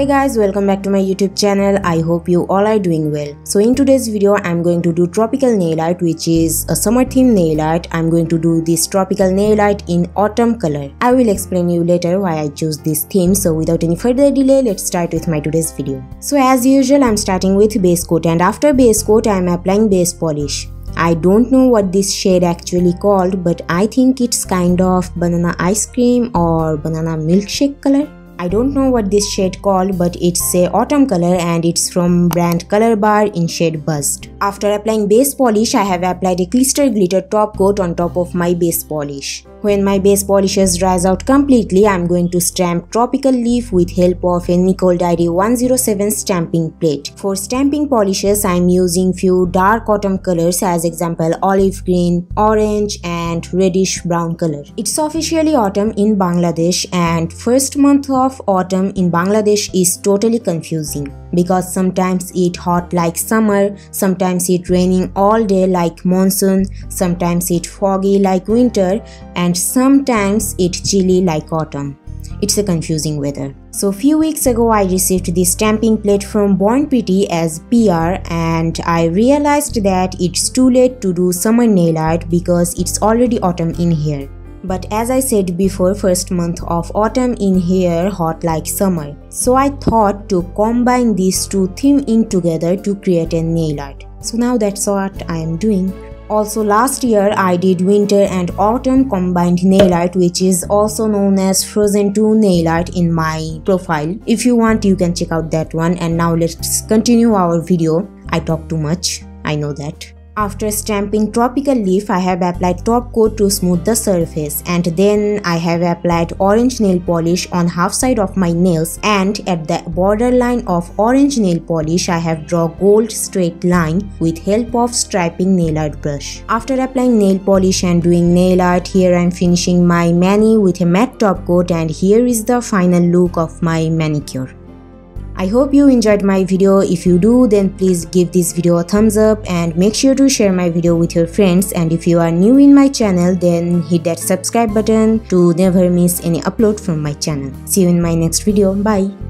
Hey guys, welcome back to my YouTube channel. I hope you all are doing well. So in today's video, I'm going to do tropical nail art, which is a summer theme nail art. I'm going to do this tropical nail art in autumn color. I will explain you later why I chose this theme. So without any further delay, let's start with my today's video. So as usual, I'm starting with base coat, and after base coat, I'm applying base polish. I don't know what this shade actually called, but I think it's kind of banana ice cream or banana milkshake color. I don't know what this shade called, but it's a autumn color and it's from brand Color Bar in shade Buzzed. After applying base polish, I have applied a Clister glitter top coat on top of my base polish. When my base polishes dries out completely, I'm going to stamp tropical leaf with help of a Nicole Diary 107 stamping plate. For stamping polishes, I'm using few dark autumn colors, as example olive green, orange and reddish brown color. It's officially autumn in Bangladesh, and first month of autumn in Bangladesh is totally confusing because sometimes it hot like summer, sometimes it raining all day like monsoon, sometimes it foggy like winter, and sometimes it chilly like autumn. It's a confusing weather. So few weeks ago I received this stamping plate from Born Pretty as PR, and I realized that it's too late to do summer nail art because it's already autumn in here. But as I said before, first month of autumn in here hot like summer. So I thought to combine these two themes in together to create a nail art. So now that's what I am doing. Also last year I did winter and autumn combined nail art, which is also known as Frozen 2 nail art in my profile. If you want, you can check out that one. And now let's continue our video. I talk too much, I know that. After stamping tropical leaf, I have applied top coat to smooth the surface, and then I have applied orange nail polish on half side of my nails, and at the borderline of orange nail polish I have drawn gold straight line with help of striping nail art brush. After applying nail polish and doing nail art, here I am finishing my mani with a matte top coat, and here is the final look of my manicure. I hope you enjoyed my video. If you do, then please give this video a thumbs up and make sure to share my video with your friends. And if you are new in my channel, then hit that subscribe button to never miss any upload from my channel. See you in my next video. Bye.